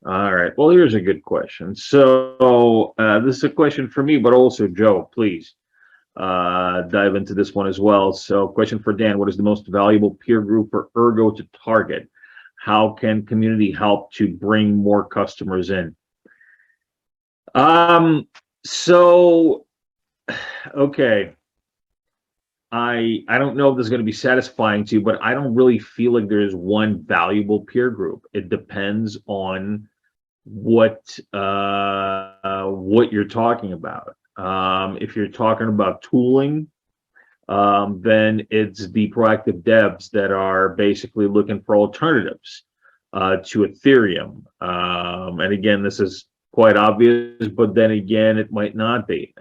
All right. Well, here's a good question. So this is a question for me, but also Joe, please dive into this one as well. So, question for Dan: what is the most valuable peer group for Ergo to target? How can community help to bring more customers in? Um, so okay. I don't know if this is going to be satisfying to you, but I don't really feel like there's one valuable peer group. It depends on what you're talking about. If you're talking about tooling, then it's the proactive devs that are basically looking for alternatives to Ethereum. And again, this is quite obvious, but then again, it might not be.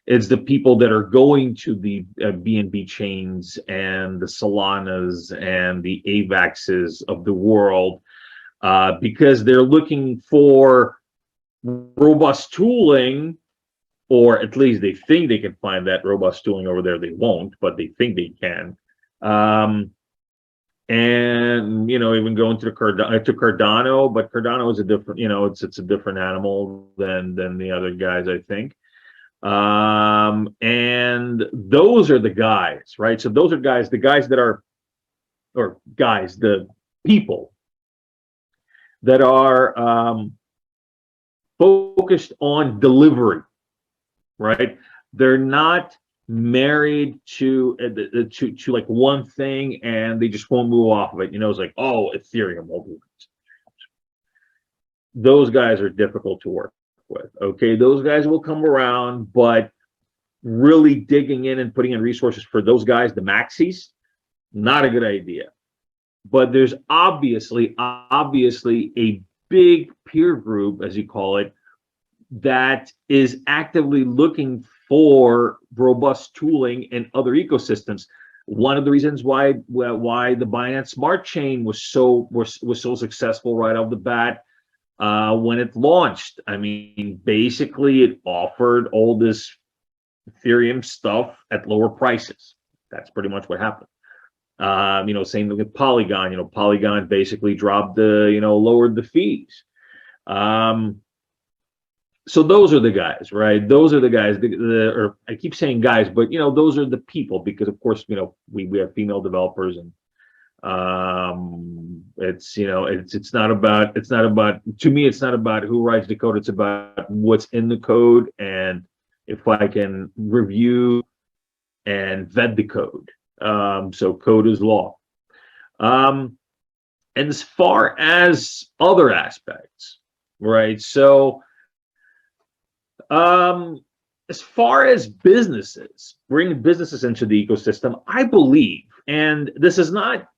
It's the people that are going to the BNB chains and the Solanas and the AVAXs of the world because they're looking for robust tooling, or at least they think they can find that robust tooling over there. They won't, but they think they can. Um, and even going to Cardano, but Cardano is a different, it's a different animal than the other guys, I think. And those are the guys, right? So those are guys, the guys that are, or guys, the people that are focused on delivery, right? They're not married to like one thing and they just won't move off of it. It's like, oh, Ethereum. Those guys are difficult to work with. Okay, those guys will come around, but really digging in and putting in resources for those guys, the maxis, not a good idea. But there's obviously a big peer group, as you call it, that is actively looking for robust tooling and other ecosystems. One of the reasons why the Binance Smart Chain was so successful right off the bat when it launched. I mean, basically, it offered all this Ethereum stuff at lower prices. That's pretty much what happened. Same thing with Polygon. Polygon basically dropped lowered the fees. So those are the guys, right? Those are the guys. Or I keep saying guys, but those are the people because, of course, we have female developers, and it's not about to me, it's not about who writes the code. It's about what's in the code and if I can review and vet the code. So code is law. And as far as other aspects, right? So as far as businesses, bringing businesses into the ecosystem, I believe, and this is not,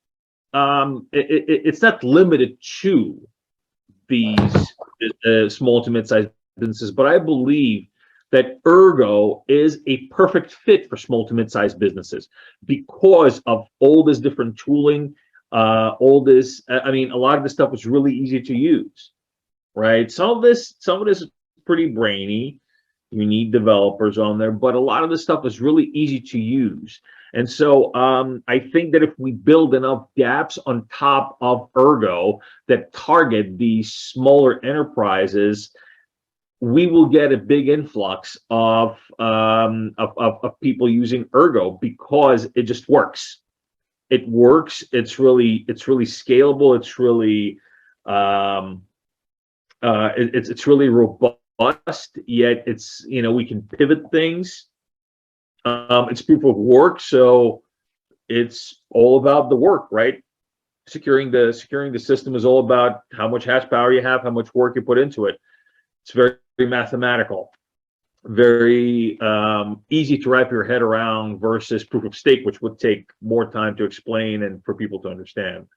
it's not limited to these small to mid-sized businesses, but I believe that Ergo is a perfect fit for small to mid-sized businesses because of all this different tooling, all this. I mean, a lot of this stuff is really easy to use, right? Some of this is pretty brainy. You need developers on there, but a lot of this stuff is really easy to use. And so I think that if we build enough gaps on top of Ergo that target these smaller enterprises, we will get a big influx of people using Ergo because it just works. It works. It's really scalable. It's really it's really robust. Yet it's we can pivot things. It's proof of work, so it's all about the work, right? Securing the system is all about how much hash power you have, how much work you put into it. It's very mathematical, very easy to wrap your head around versus proof of stake, which would take more time to explain and for people to understand.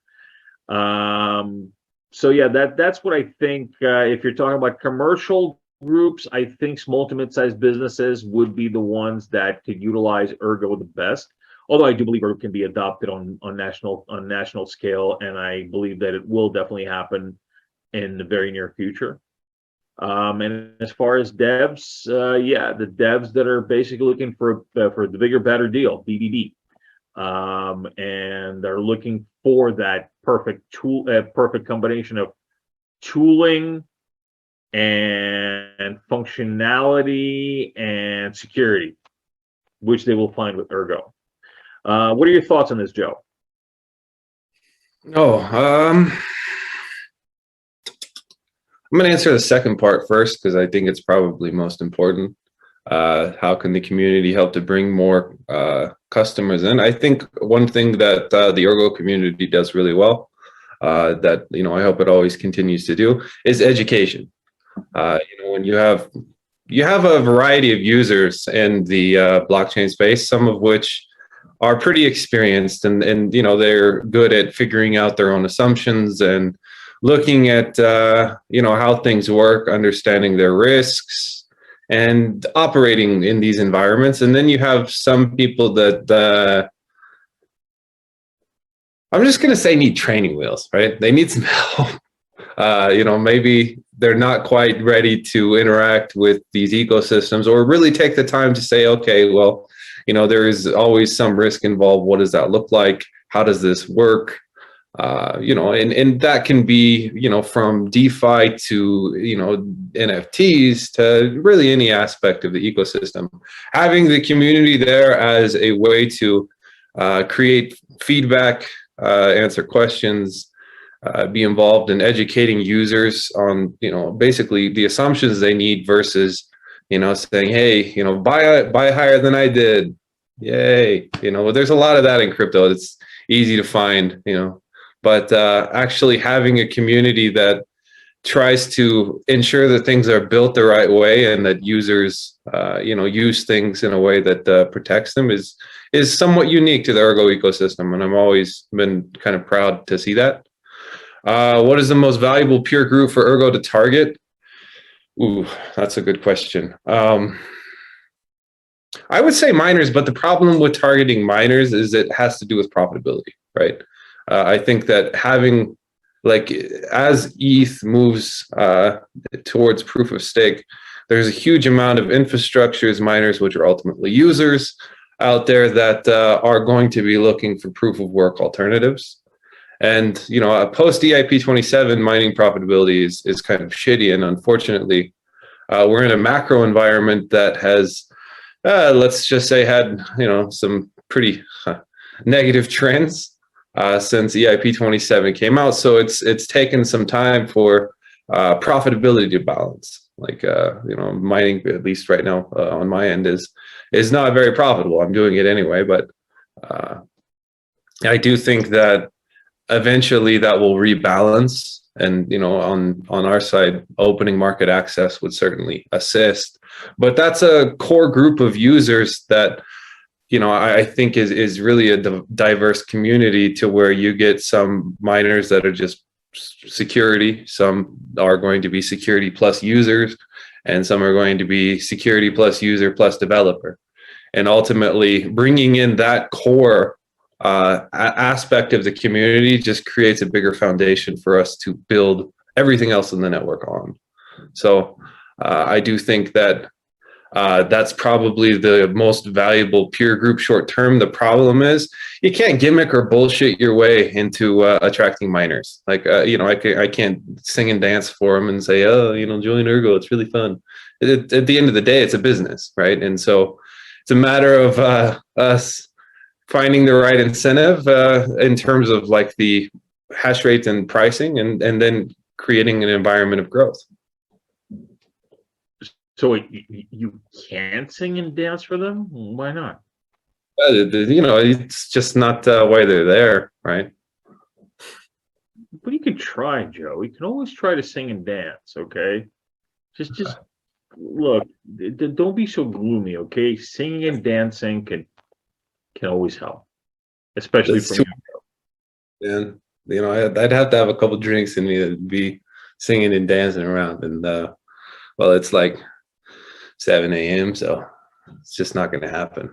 So yeah, that's what I think. If you're talking about commercial groups, I think small to mid-sized businesses would be the ones that could utilize Ergo the best. Although I do believe Ergo can be adopted on national scale, and I believe that it will definitely happen in the very near future. And as far as devs, yeah, the devs that are basically looking for the bigger, better deal, BBB, and they're looking for that perfect tool, perfect combination of tooling and functionality and security, which they will find with Ergo. What are your thoughts on this, Joe? Oh, I'm going to answer the second part first because I think it's probably most important. How can the community help to bring more customers in? I think one thing that the Ergo community does really well, that I hope it always continues to do, is education. When you have a variety of users in the blockchain space, some of which are pretty experienced and they're good at figuring out their own assumptions and looking at how things work, understanding their risks, and operating in these environments. And then you have some people that I'm just going to say need training wheels, right? They need some help. Maybe they're not quite ready to interact with these ecosystems or really take the time to say, okay, well, there is always some risk involved. What does that look like? How does this work? And that can be, from DeFi to, NFTs to really any aspect of the ecosystem. Having the community there as a way to create feedback, answer questions, be involved in educating users on, basically the assumptions they need versus, saying, hey, buy higher than I did. Yay. There's a lot of that in crypto. It's easy to find, but actually having a community that tries to ensure that things are built the right way and that users, use things in a way that protects them is somewhat unique to the Ergo ecosystem. And I've always been kind of proud to see that. What is the most valuable peer group for Ergo to target? Ooh, that's a good question. I would say miners, but the problem with targeting miners is it has to do with profitability, right? I think that having, as ETH moves towards proof of stake, there's a huge amount of infrastructures, miners, which are ultimately users out there that are going to be looking for proof of work alternatives. And, post EIP 27 mining profitability is kind of shitty. And unfortunately, we're in a macro environment that has, let's just say, had, some pretty negative trends since EIP 27 came out. So it's taken some time for profitability to balance. Mining, at least right now on my end, is not very profitable. I'm doing it anyway, but I do think that eventually that will rebalance, and on our side, opening market access would certainly assist. But that's a core group of users that I think is really a diverse community, to where you get some miners that are just security, some are going to be security plus users, and some are going to be security plus user plus developer. And ultimately bringing in that core aspect of the community just creates a bigger foundation for us to build everything else in the network on. So I do think that that's probably the most valuable peer group short term. The problem is you can't gimmick or bullshit your way into attracting miners. I can't sing and dance for them and say, oh, join Ergo, it's really fun. At the end of the day, it's a business, right? And so it's a matter of us finding the right incentive in terms of the hash rate and pricing, and then creating an environment of growth. So you can't sing and dance for them? Why not? It's just not why they're there, right? But you could try, Joe. You can always try to sing and dance, okay? Just look, don't be so gloomy, okay? Singing and dancing can always help, especially for me. And I'd have to have a couple drinks in me to be singing and dancing around. And well, it's 7 a.m., so it's just not going to happen.